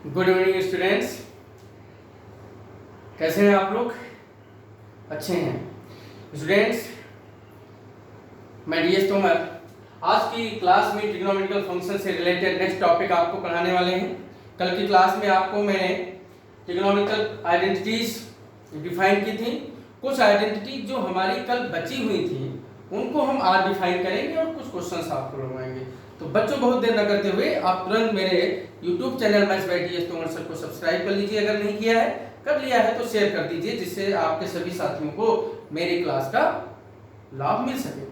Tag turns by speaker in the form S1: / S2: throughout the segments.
S1: Good evening students, कैसे हैं आप लोग? अच्छे हैं स्टूडेंट्स। मैं डीएस तोमर आज की क्लास में ट्रिग्नोमेट्रिकल फंक्शन से रिलेटेड नेक्स्ट टॉपिक आपको पढ़ाने वाले हैं। कल की क्लास में आपको मैंने ट्रिग्नोमेट्रिकल आइडेंटिटीज डिफाइन की थी। कुछ आइडेंटिटी जो हमारी कल बची हुई थी उनको हम आज डिफाइन करेंगे और कुछ क्वेश्चंस आपको लगवाएंगे। तो बच्चों, बहुत देर न करते हुए आप तुरंत मेरे YouTube channel maths by DS Tomar sir को सब्सक्राइब कर लीजिए। अगर नहीं किया है, कर लिया है तो शेयर कर दीजिए, जिससे आपके सभी साथियों को मेरी क्लास का लाभ मिल सके।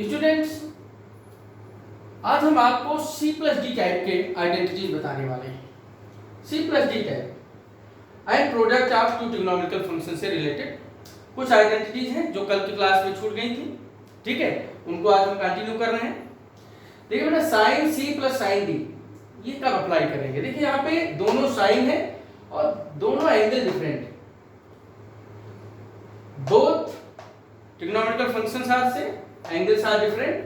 S1: स्टूडेंट्स, आज हम आपको C+D टाइप के आइडेंटिटीज बताने वाले हैं। C+D type and product of two trigonometrical function से रिलेटेड कुछ आइडेंटिटीज हैं जो कल की क्लास में छूट गई थी। ठीक है, उनको आज हम कंटिन्यू कर रहे हैं। देखिए बेटा, sine C plus sine D ये कब अप्लाई करेंगे? देखिए यहाँ पे दोनों साइन है और दोनों एंगल डिफरेंट है। Both trigonometrical functions are same, angles are different.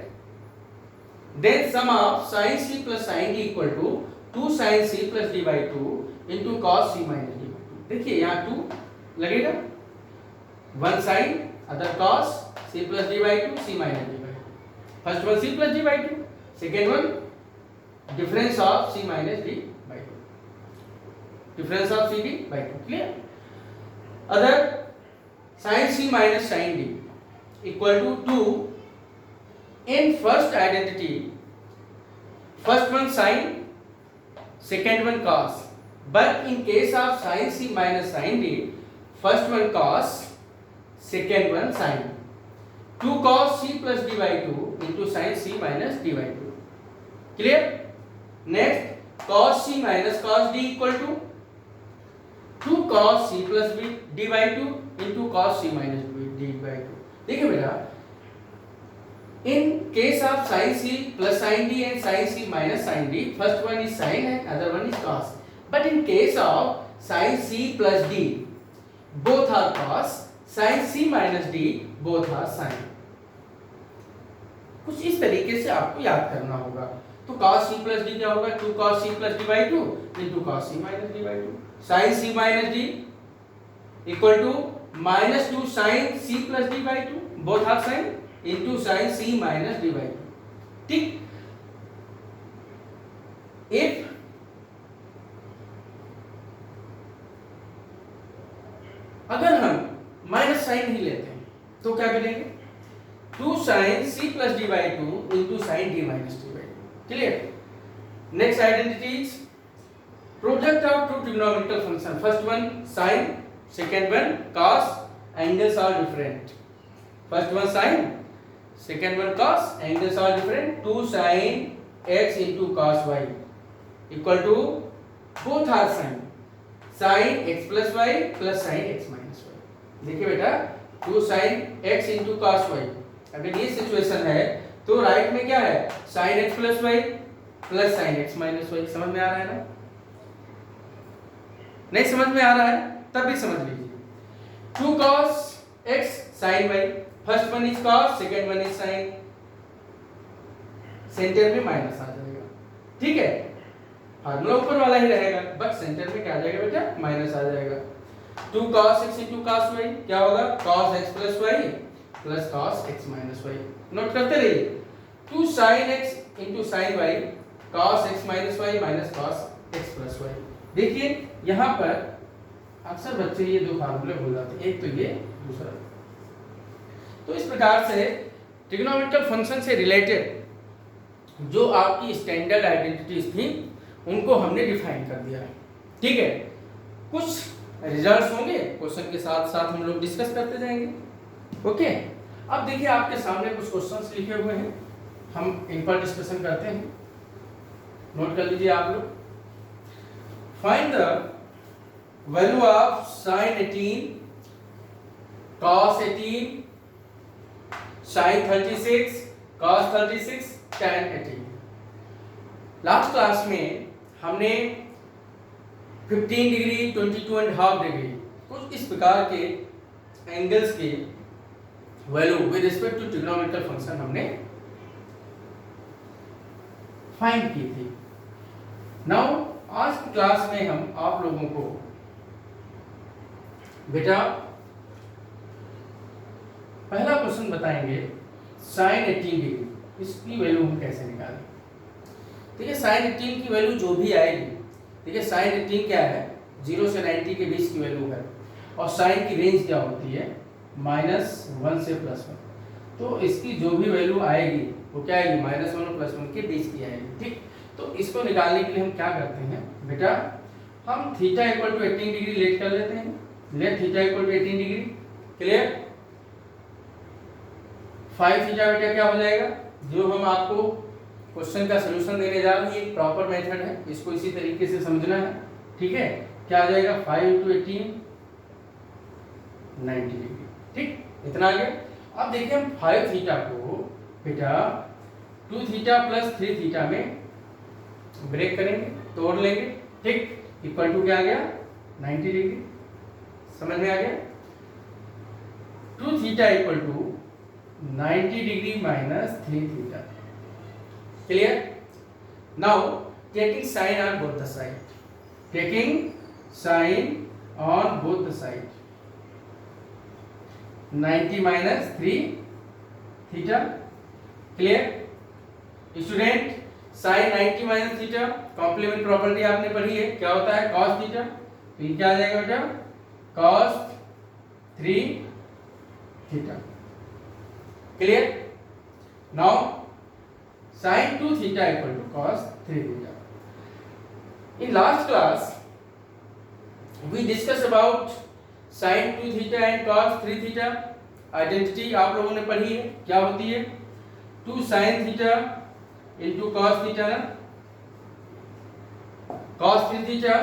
S1: Then sum of sin C plus sin D equal to 2 sin C plus D by 2 into cos C minus D by 2। देखिए यहाँ 2 लगेगा, one sine other cos C plus D by 2 C minus D by 2। First one C plus D by 2, second one difference of C minus D by 2, difference of CD by 2, clear? Other sin C minus sin D equal to 2 in first identity, first one sin, second one cos, but in case of sin C minus sin D, first one cos, second one sin, 2 cos C plus D by 2 into sin C minus D by 2, clear? Next, cos C minus cos D equal to 2 cos C plus D by 2 into cos C minus D by 2। देखिए बेटा, in case of sin C plus sin D and sin C minus sin D, first one is sin and other one is cos. But in case of sin C plus D, both are cos, sin C minus D both are sin। कुछ इस तरीके से आपको याद करना होगा। तो cos C plus D क्या होगा? 2 cos C plus D by 2 into cos C minus D by 2। sin C minus D equal to minus 2 sin C plus D by 2, both are sin, into sin C minus D by 2। ठीक, if अगर हम minus sign ही लेते हैं तो क्या करेंगे? 2 sin C plus D by 2 into sin D minus D by 2। Clear? Next identity is product of two trigonometrical function. First one sin, second one cos, angles are different. First one sin, second one cos, angles are different. 2 sin x into cos y equal to, both are sin, sin x plus y plus sin x minus y। देखिए बेटा, 2 sin x into cos y, अगर ये situation है तो right में क्या है? sin x plus y plus sin x minus y. समझ में आ रहा है ना? नहीं समझ में आ रहा है तब भी समझ लीजिए। 2 cos x sin y, first one is cos, second one is sin, centre में माइनस आ जाएगा। ठीक है, फार्मूला ऊपर वाला ही रहेगा, बट सेंटर में क्या आ जाएगा बेटा? माइनस आ जाएगा। 2 cos x into cos y क्या होगा? cos x plus y plus cos x minus y। Note करते रहिए। 2 sin x into sin y cos x minus y minus cos x plus y। देखिए यहाँ पर अक्सर बच्चे ये दो फार्मूले भूल जाते हैं, एक तो ये, दूसरा। तो इस प्रकार से ट्रिग्नोमेट्रिकल फंक्शन से रिलेटेड जो आपकी स्टैंडर्ड आइडेंटिटीज थी उनको हमने डिफाइन कर दिया है। ठीक है, कुछ रिजल्ट्स होंगे, क्वेश्चन के साथ साथ हम लोग डिस्कस करते जाएंगे। ओके, अब देखिए आपके सामने कुछ क्वेश्चंस लिखे हुए हैं, हम इन पर डिस्कशन करते हैं। नोट कर लीजिए आप लोग। Find the value of sin 18, cos 18, sin 36, cos 36, tan 18। Last class में हमने 15 डिग्री, 22.5 डिग्री, कुछ इस प्रकार के एंगल्स के value with respect to trigonometrical function हमने फाइंड की थी। नाउ आज की क्लास में हम आप लोगों को बेटा पहला क्वेश्चन बताएंगे साइन 18 डिग्री, इसकी वैल्यू हम कैसे निकालें। ठीक है, साइन 18 की वैल्यू जो भी आएगी, ठीक है, साइन 18 क्या है, 0 से 90 के बीच की वैल्यू है, और साइन की रेंज क्या होती है, -1 से +1। तो इसकी जो भी वैल्यू आएगी वो क्या आएगी, -1 और +1 के बीच की आएगी। ठीक, तो इसको निकालने के लिए हम क्या करते हैं बेटा, हम theta equal to 18 degree let कर लेते हैं। Let theta equal to 18 degree, clear. 5 theta बेटा क्या हो जाएगा, जो हम आपको क्वेश्चन का सलूशन देने जा रहे हैं, ये प्रॉपर मेथड है, इसको इसी तरीके से समझना है। ठीक है, क्या आ जाएगा, 5 × 18 90 डिग्री। ठीक, इतना आ गया। अब देखिए हम 5 थीटा को बेटा 2 थीटा + 3 थीटा में ब्रेक करेंगे, तोड़ लेंगे। ठीक, इक्वल टू क्या आ गया, 90 डिग्री। समझ में आ गया। 2 theta equal to 90 degree - 3 theta. Clear. Now taking sine on both the side, taking sine on both the side, 90 - 3 theta. Clear student, sine 90 - theta, complement property आपने पढ़ी है, क्या होता है, cos थीटा। तो ये क्या आ जाएगा बेटा, cos 3 theta. Clear. Now sin 2 theta equal to cos 3 theta. In last class we discussed about sin 2 theta and cos 3 theta. Identity आप लोगों ने पढ़ी है, क्या होती है, 2 sin theta into cos theta ना, cos 3 theta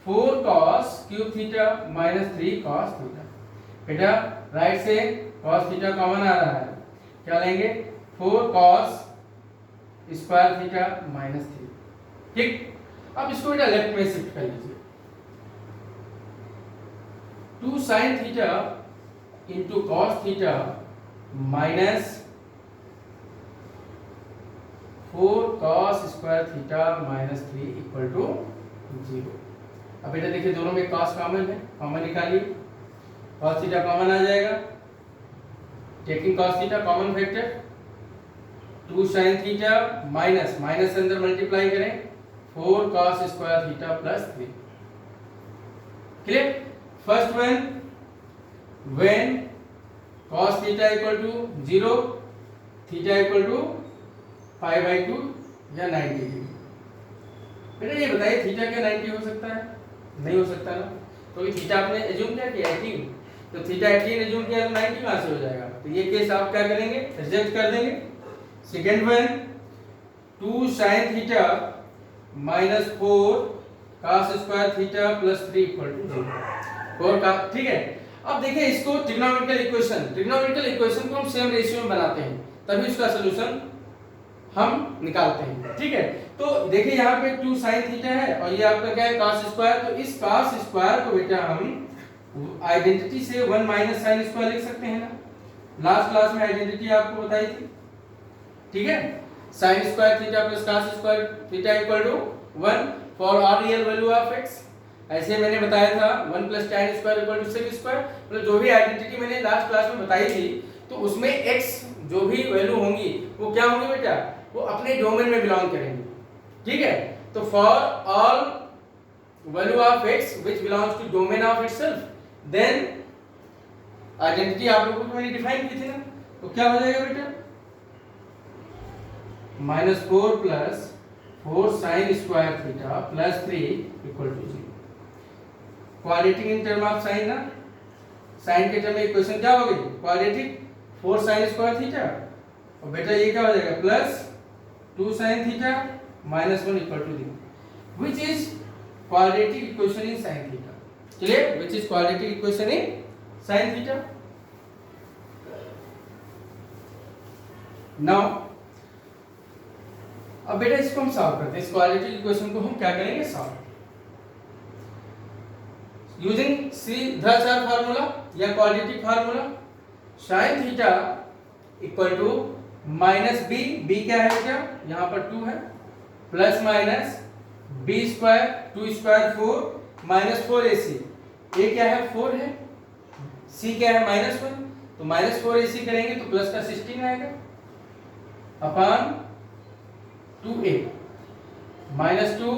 S1: 4 cos cube theta - 3 cos theta। बेटा राइट से cos theta कॉमन आ रहा है, क्या लेंगे, 4 cos स्क्वायर थीटा -3। ठीक, अब इसको बेटा लेफ्ट में शिफ्ट कर लीजिए। 2 sin theta into cos theta -4 cos square theta -3 equal to 0। अब बेटा देखिए दोनों में cos कॉमन है, कॉमन निकालिए, cos थीटा कॉमन आ जाएगा। Taking cos theta common factor, 2 sin theta minus से अंदर मल्टीप्लाई करें, 4 cos square theta +3। Clear. First one, when cos theta equal to 0, theta equal to 5/2 या 90 डिग्री। बेटा ये बताइए थीटा क्या 90 हो सकता है, नहीं हो सकता ना, तो ये थीटा आपने एज्यूम क्या किया 18, तो थीटा 18 एज्यूम किया तो 90 कहां से हो जाएगा, तो ये केस आप क्या करेंगे, रिजेक्ट कर देंगे। Second one, 2 sin theta -4 cos square theta +3 equal to 0। 4 का, ठीक है। अब देखिए इसको ट्रिग्नोमेट्रिकल इक्वेशन को हम सेम रेशियो में बनाते हैं, तभी उसका सलूशन हम निकालते हैं। ठीक है, तो देखिए यहाँ पे 2 sin थीटा है और ये आपका क्या है, cos स्क्वायर। तो इस cos स्क्वायर को बेटा हम आइडेंटिटी से 1 - sin स्क्वायर लिख सकते हैं ना, लास्ट क्लास में आइडेंटिटी आपको बताई थी। ठीक है, sin square theta + cos square theta equal to 1 for all real value of x। ऐसे मैंने बताया था 1 + tan square equal to sec square, मतलब जो भी आइडेंटिटी मैंने लास्ट क्लास में बताई थी, तो उसमें x जो भी वैल्यू होंगी वो क्या होंगी बेटा, वो अपने डोमेन में बिलोंग करेंगी। ठीक है, तो for all value of x which belongs to domain of itself, then identity आप लोगों को मैंने डिफाइन की थी ना, तो क्या हो जाएगा बेटा, -4 + 4 sin square theta +3 equal to 0। Quadratic in term of sine ना, साइन के टर्म में इक्वेशन क्या हो गई, क्वाड्रेटिक, 4 sin स्क्वायर थीटा, और बेटा ये क्या हो जाएगा, +2 sin theta -1 equal to 0, which is quadratic equation in sin theta. Clear, which is quadratic equation in sin theta. Now अब बेटा इसको हम सॉल्व करते हैं, इस क्वाड्रेटिक इक्वेशन को हम क्या करेंगे, सॉल्व यूजिंग सीधा-सा फार्मूला या quadratic formula. sin theta equal to -b, b क्या है बेटा, यहाँ पर 2 है, +- b square 2 square 4 minus 4ac, a क्या है 4 है, c क्या है -1, तो -4ac करेंगे तो प्लस का 16 आएगा upon 2a -2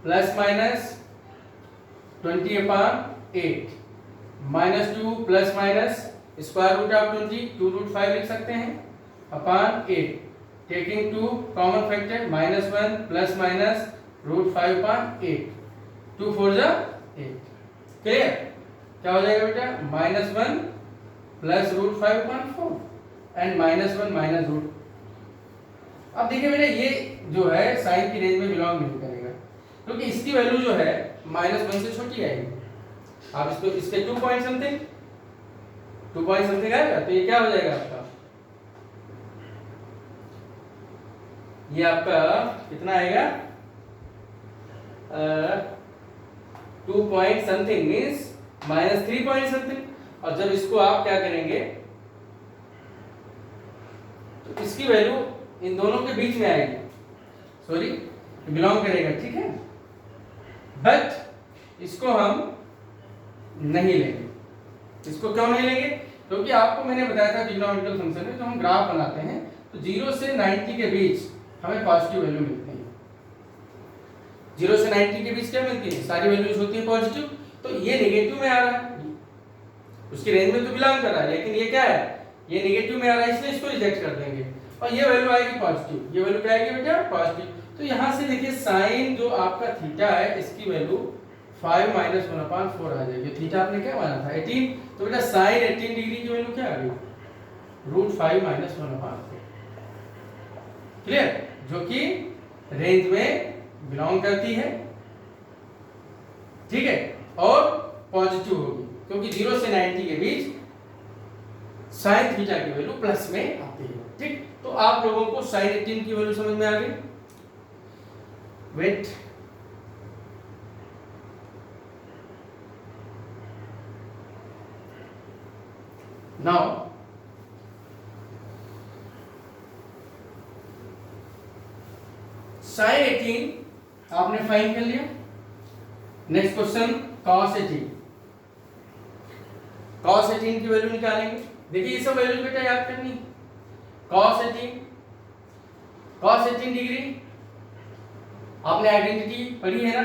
S1: plus minus 20 upon 8 -2 plus minus square root of 20 2 root 5 लिख सकते हैं upon 8 taking 2 common factor -1 plus minus root 5 upon 8 2 4 जा 8 क्लियर। क्या हो जाएगा बेटा -1 plus root 5 upon 4 and -1 minus root. अब देखिए बेटा ये जो है साइन की रेंज में बिलोंग नहीं करेगा क्योंकि इसकी वैल्यू जो है -1 से छोटी आएगी। आप इसको इसके 2 पॉइंट समथिंग आएगा तो ये क्या हो जाएगा आपका, ये आपका कितना आएगा 2 point something means -3 point something. और जब इसको आप क्या करेंगे तो इसकी वैल्यू इन दोनों के बीच में आएगी, सॉरी बिलोंग करेगा, ठीक है। बट इसको हम नहीं लेंगे। इसको क्यों नहीं लेंगे, क्योंकि आपको मैंने बताया था ट्रिग्नोमेट्रिकल फंक्शन में जो हम ग्राफ बनाते हैं तो 0 से 90 के बीच हमें पॉजिटिव वैल्यू मिलती है। 0 से 90 के बीच क्या मिलती है, सारी वैल्यूज होती है पॉजिटिव, तो ये नेगेटिव में आ रहा है, उसकी रेंज में तो बिलोंग कर रहा है, लेकिन ये क्या है, ये नेगेटिव में आ रहा है, इसलिए इसको रिजेक्ट कर देंगे और ये वैल्यू आएगी पॉजिटिव। ये वैल्यू क्या आएगी बेटा पॉजिटिव। तो यहाँ से देखिए साइन जो आपका थीटा है इसकी वैल्यू 5 - 1/4 आ जाएगी। थीटा आपने क्या माना था 18, तो बेटा साइन 18 डिग्री की वैल्यू क्या आ गई √5 - 1/4, क्लियर, जो कि रेंज में बिलोंग करती है, ठीक है, और पॉजिटिव होगी क्योंकि 0 से 90 के बीच साइन थीटा की वैल्यू प्लस में आती है, ठीक। तो आप लोगों को साइन 18 की वैल्यू समझ में आ गई। वेट नाउ साइन 18 आपने फाइंड कर लिया। Next question cos 18। cos 18 की वैल्यू निकालेंगे। देखिए ये सब वैल्यू बेटा याद करनी। cos 18 डिग्री आपने आइडेंटिटी पढ़ी है ना,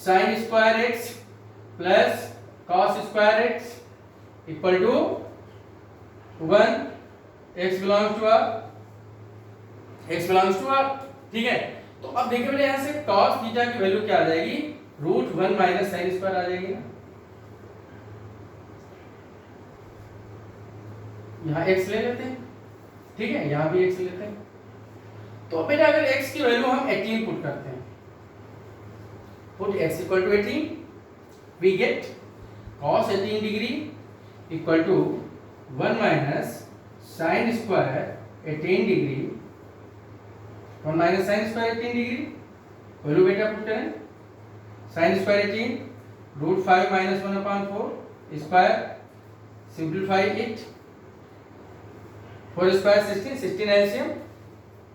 S1: sin square x plus cos square x equal to 1 x belongs to r, ठीक है। तो अब देखिए बेटा यहाँ से cos थीटा की वैल्यू क्या आ जाएगी √1 माइनस sin स्क्वायर आ जाएगी ना, यहाँ x ले लेते हैं, ठीक है, यहाँ भी x लेते हैं। तो बेटा अगर x की वैल्यू हम 18 पुट करते हैं, put x equal to 18, we get cos 18 degree equal to 1 minus sin square 18 degree, 1 minus sin square 18 degree, value बेटा पुट करें, sin square 18 √5 - 1/4 square, simplify it, 4 square 16 LCM,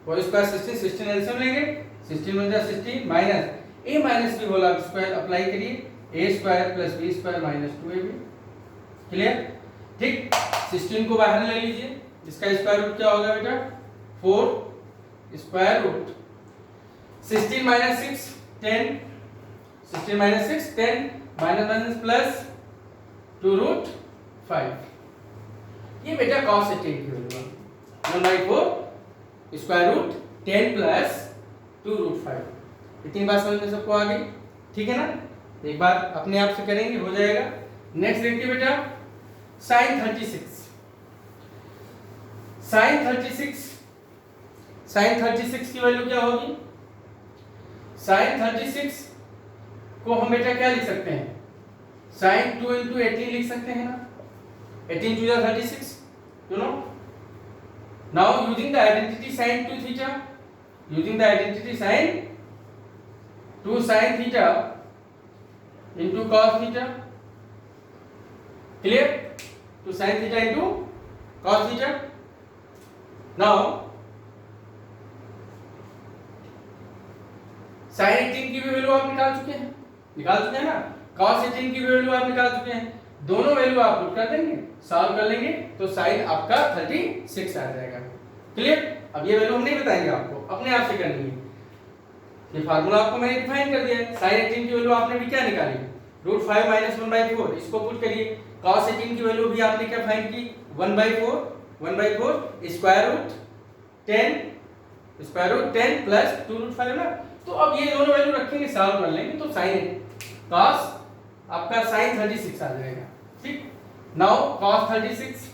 S1: 4 square 16 LCM लेंगे, 16 × 16 minus a minus b whole square apply करिए, a square plus b square minus 2ab, clear, ठीक। 16 को बाहर ले लीजिए, इसका स्क्वायर रूट क्या होगा बेटा 4 स्क्वायर रूट 16 - 6 10, 16 - 6 10 माइनस प्लस 2√5, ये बेटा cos 18 की वैल्यू है 1/4 स्क्वायर रूट 10 प्लस 2√5। इतनी बात समझ में सबको आ गई, ठीक है ना। एक बार अपने आप से करेंगे हो जाएगा। नेक्स्ट देखिए बेटा sin 36। sin 36 की वैल्यू क्या होगी, sin 36 को हम बेटा क्या लिख सकते हैं, sin 2 × 18 लिख सकते हैं ना, 18 2 36, you know. Now using the identity sin 2 theta, using the identity sin 2 sin theta into cos theta, clear, to sin theta into cos theta. Now sine 18 की भी वैल्यू आप निकाल चुके हैं ना, cos 18 की भी वैल्यू आप निकाल चुके हैं, दोनों वैल्यू आप पुट कर देंगे, सॉल्व कर लेंगे तो साइन आपका 36 आ जाएगा। क्लियर? अब ये वैल्यू हम नहीं बताएंगे आपको, अपने आप से करनी है। ये फार्मूला आपको मैंने डिफाइन कर दिया है। साइन 18 की वैल्यू आपने भी क्या निकाली, √5 - 1/4, इसको पुट करिए। cos 18 की वैल्यू भी आपने क्या फाइंड की, 1/4 स्क्वायर रूट 10 प्लस 2√5 ना। तो अब ये दोनों वैल्यू रखेंगे, सॉल्व कर लेंगे तो साइन cos आपका साइन 36 आ जाएगा। ठीक, नाउ cos 36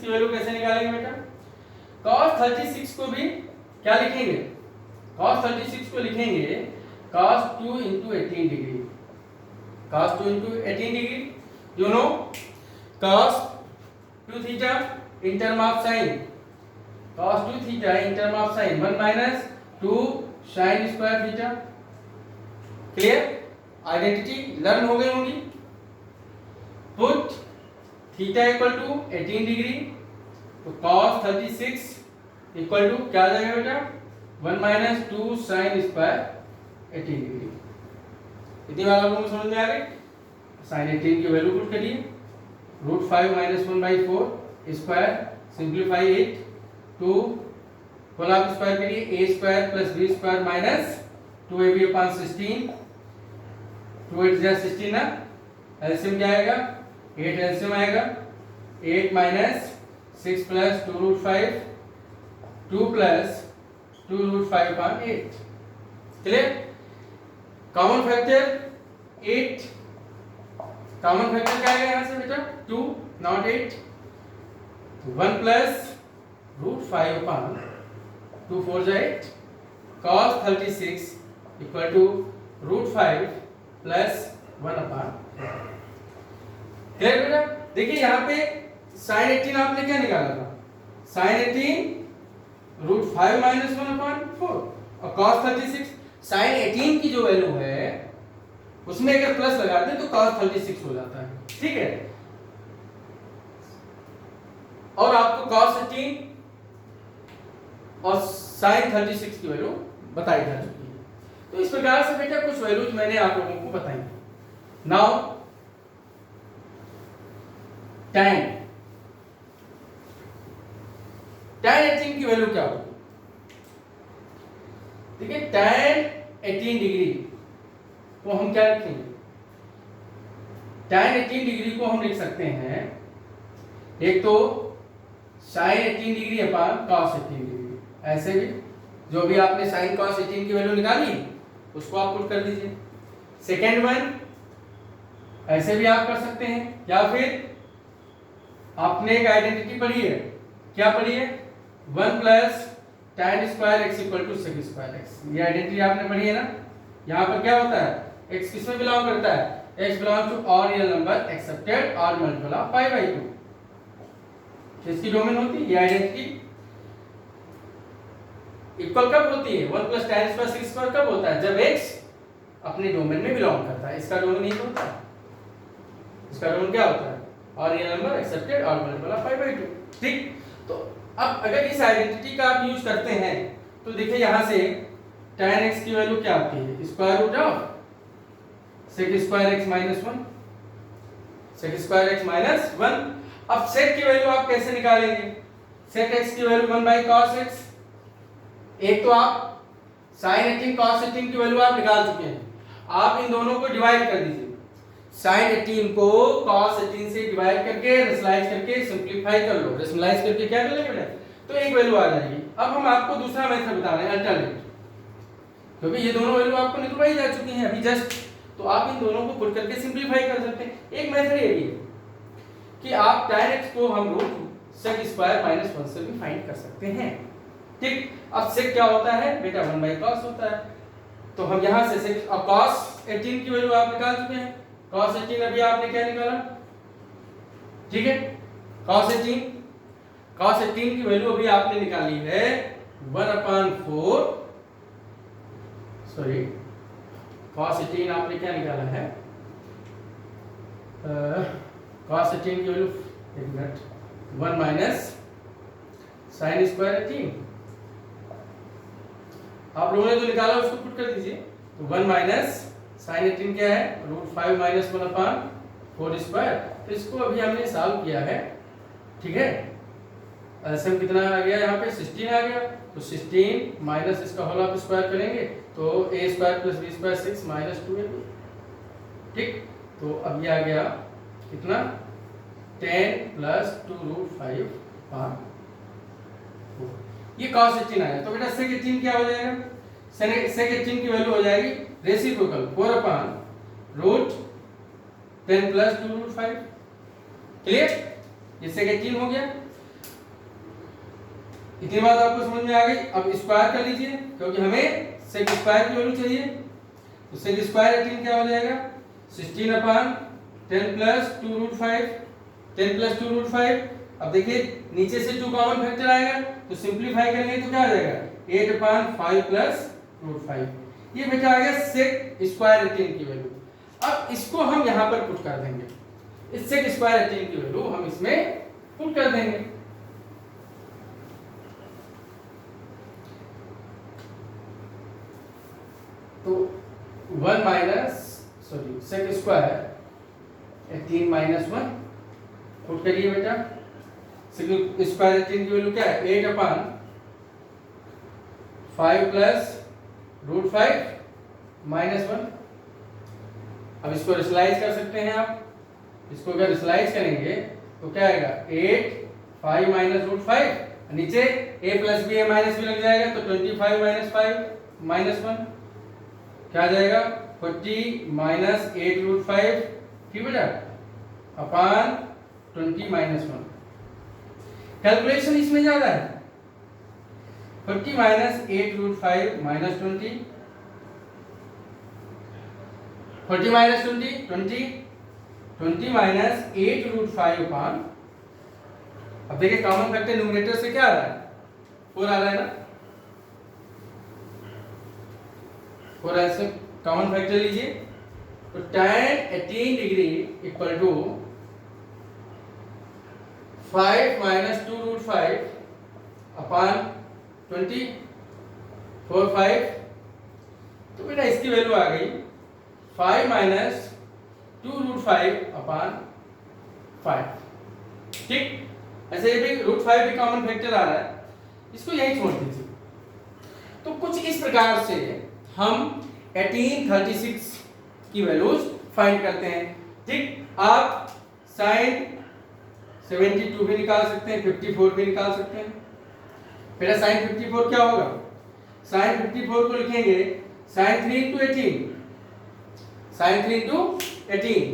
S1: की वैल्यू कैसे निकालेंगे बेटा? cos 36 को भी क्या लिखेंगे, cos 36 को लिखेंगे cos 2 * 18 degree, cos 2 * 18 degree, you know cos 2 theta in term of sin, cos 2 theta in term of sin 1 - 2 sin square theta। Clear? Identity learn हो गई होंगी। Put theta equal to 18 degree, तो cos 36 इक्वल टू क्या आ जाएगा बेटा, 1 - 2 sin square 18 degree. इतनी बात आप लोगों को समझ में आ गई? sin 18 की वैल्यू पुट करिए, √5 - 1/4 स्क्वायर, सिंप्लीफाई इट, 2 होल आप स्क्वायर करिए, a square plus b square minus 2ab/16, 2 8 जा 16 ना, एलसीएम क्या आएगा, 8 एलसीएम आएगा, 8 - 6 plus 2√5, 2 plus 2√5/8। Clear? Common factor 8, common factor क्या आएगा यहाँ से बेटा, 2 नॉट 8, 1 प्लस √5/2 4 जा 8, cos 36 equal to √5 plus 1/4। Clear बेटा? देखिए यहाँ पे sin 18 आपने क्या निकाला था, sin 18 √5 - 1/4, और cos 36 sin 18 की जो वैल्यू है उसमें अगर प्लस लगा दें तो cos 36 हो जाता है। ठीक है, और आपको cos 18 और sin 36 की वैल्यू बताई जा चुकी है। तो इस प्रकार से बेटा कुछ वैल्यूज मैंने आप लोगों को बताई। नाउ tan 18 की वैल्यू क्या होगी? देखिए tan 18 डिग्री को हम क्या लिखेंगे, tan 18 डिग्री को हम लिख सकते हैं, एक तो sin 18 डिग्री अपान cos 18 डिग्री, ऐसे भी जो भी आपने sin cos 18 की वैल्यू निकाली उसको आप पुट कर दीजिए। सेकेंड वन ऐसे भी आप कर सकते हैं, या फिर आपने एक आइडेंटिटी पढ़ी है, क्या पढ़ी है, 1 plus tan square x equal to sec square x। ये आइडेंटिटी आपने पढ़ी है ना। यहाँ पर क्या होता है, x किसमें बिलोंग करता है, x belong to all real number excepted all multiple of π/2, किसकी डोमेन होती है ये आइडेंटिटी। इक्वल कब होती है, 1 plus tan square sec square कब होता है, जब x अपने डोमेन में बिलोंग करता है। इसका डोमेन नहीं होता है, इसका डोमेन क्या होता है, और real number excepted all multiple of π/2। ठीक, तो अब अगर इस आइडेंटिटी का आप यूज करते हैं तो देखिए यहां से tan x की वैल्यू क्या आती है, square root of sec square x minus 1, sec square x minus 1। अब sec की वैल्यू आप कैसे निकालेंगे, sec x की वैल्यू 1/cos x। एक तो आप sin 18 cos 18 की वैल्यू आप निकाल चुके हैं, आप इन दोनों को डिवाइड कर दीजिए, sin 18 को cos 18 से डिवाइड करके रेशनलाइज करके सिंपलीफाई कर लो, रेशनलाइज करके क्या कर लेंगे बेटा, तो एक वैल्यू आ जाएगी। अब हम आपको दूसरा मेथड बता रहे हैं, अल्टरनेट, क्योंकि ये दोनों वैल्यू आपको निकलवाई जा चुकी हैं अभी जस्ट, तो आप इन दोनों को पुट करके सिंपलीफाई कर सकते हैं। एक मेथड ये भी है कि आप tan x को हम रूट sec स्क्वायर माइनस 1 से भी फाइंड कर सकते हैं। ठीक, अब sec क्या होता है बेटा, 1/cos होता है, तो हम यहां से sec, अब cos 18 की वैल्यू आप निकाल चुके हैं, cos 18 अभी आपने क्या निकाला, ठीक है, cos 18 की वैल्यू अभी आपने निकाली है 1/4, सॉरी cos 18 आपने क्या निकाला है, cos 18 की वैल्यू एक मिनट 1 माइनस sin स्क्वायर 18, आप लोगों ने जो निकाला उसको पुट कर दीजिए। तो 1 माइनस साइन 18 क्या है, √5 माइनस 1/4 स्क्वायर। तो इसको अभी हमने सॉल्व किया है, ठीक है। एलसीएम कितना आ गया यहाँ पे, 16 आ गया। तो 16 माइनस इसका होल ऑफ स्क्वायर करेंगे तो a square plus b square 6 minus 2ab, ठीक। तो अब ये आ गया कितना, 10 प्लस 2√5/4। ये cos 18 आया। तो बेटा sec 18 क्या हो जाएगा, sec 18 की वैल्यू हो जाएगी रेसिप्रोकल 4/√10 प्लस 2√5। क्लियर, ये sec 18 हो गया। इतनी बात आपको समझ में आ गई। अब स्क्वायर कर लीजिए क्योंकि हमें sec स्क्वायर की वैल्यू चाहिए। तो sec स्क्वायर 18 क्या हो जाएगा, 16/10 प्लस 2√5, 10 प्लस 2√5। अब देखिए नीचे से 2 कॉमन फैक्टर आएगा तो सिंपलीफाई करेंगे तो क्या आ जाएगा, 8/5 प्लस √5। ये बेटा आ गया sec स्क्वायर 18 की वैल्यू। अब इसको हम यहां पर पुट कर देंगे, इस sec स्क्वायर 18 की वैल्यू हम इसमें पुट कर देंगे। तो 1 minus sec square 18 minus 1 put करिए बेटा। sec स्क्वायर 18 की वैल्यू क्या है, 8/5 प्लस √5 माइनस 1। अब इसको रिसलाइज कर सकते हैं आप। इसको अगर रिसलाइज करेंगे तो क्या आएगा, 8 5 माइनस √5, नीचे a plus b a minus b लग जाएगा तो 25 माइनस 5 माइनस 1 क्या आ जाएगा, 40 माइनस 8√5, ठीक बेटा, अपान 20 माइनस 1। कैलकुलेशन इसमें ज्यादा है। 40 माइनस 8√5 माइनस 20, 40 माइनस 20 20 माइनस 8√5 अपान, अब देखिए कॉमन फैक्टर न्यूमरेटर से क्या आ रहा है, 4 आ रहा है ना। 4 ऐसे कॉमन फैक्टर लीजिए तो tan 18 degree equal to 5 minus 2√5 upon 20 4 5। तो बेटा इसकी वैल्यू आ गई 5 माइनस 2√5 अपान 5, ठीक। ऐसे ये भी √5 भी कॉमन फैक्टर आ रहा है, इसको यही छोड़ दीजिए। तो कुछ इस प्रकार से हम 1836 की वैल्यूज फाइंड करते हैं, ठीक। आप sin 72 भी निकाल सकते हैं, 54 भी निकाल सकते हैं। फिर sin 54 क्या होगा, sin 54 को लिखेंगे sin 3 into 18, sin 3 into 18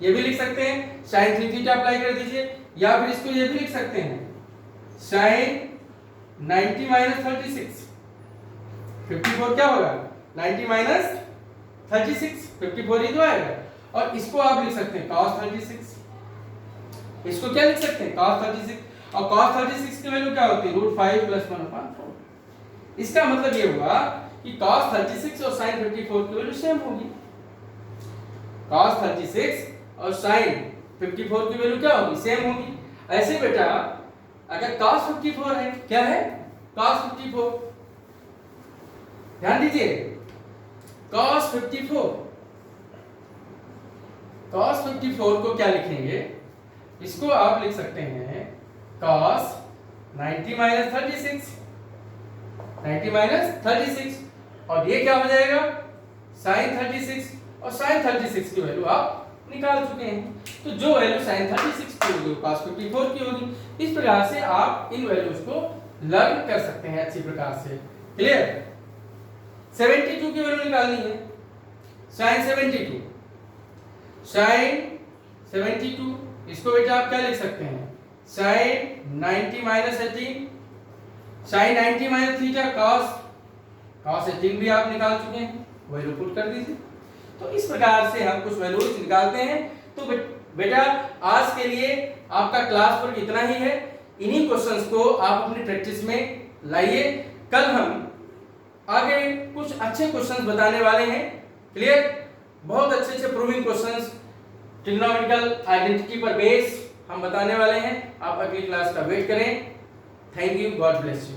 S1: ये भी लिख सकते हैं। sin 3 थीटा अप्लाई कर दीजिए, या फिर इसको ये भी लिख सकते हैं sin 90 माइनस 36। 54 क्या होगा, 90 माइनस 36, 54 ही तो आएगा। और इसको आप लिख सकते हैं cos 36, इसको क्या लिख सकते हैं cos 36। और cos 36 की वैल्यू क्या होती है, √5 प्लस 1/4। इसका मतलब ये हुआ कि cos 36 और sin 54 की वैल्यू सेम होगी। cos 36 और sin 54 की वैल्यू क्या होगी, सेम होगी। ऐसे बेटा अगर cos 54 है, क्या है cos 54, ध्यान दीजिए cos 54 को क्या लिखेंगे, इसको आप लिख सकते हैं cos 90 माइनस 36, 90 माइनस 36, और ये क्या हो जाएगा sin 36, और sin 36 की वैल्यू आप निकाल चुके हैं। तो जो वैल्यू sin 36 की होगी cos 54 की होगी। इस प्रकार से आप इन वैल्यूज को लर्न कर सकते हैं अच्छी प्रकार से। क्लियर। 72 की वैल्यू निकालनी है, sin 72, इसको बेटा आप क्या लिख सकते हैं sin 90 minus 18, sin 90 minus theta cos 18 भी आप निकाल चुके हैं, वैल्यू पुट कर दीजिए। तो इस प्रकार से हम कुछ वैल्यूज निकालते हैं। तो बेटा आज के लिए आपका क्लास वर्क इतना ही है। इन्हीं क्वेश्चंस को आप अपनी प्रैक्टिस में लाइए। कल हम आगे कुछ अच्छे क्वेश्चंस बताने वाले हैं। क्लियर, बहुत अच्छे अच्छे प्रूविंग क्वेश्चंस ट्रिग्नोमेट्रिकल आइडेंटिटी पर बेस हम बताने वाले हैं। आप अगली क्लास का वेट करें। Thank you, God bless you.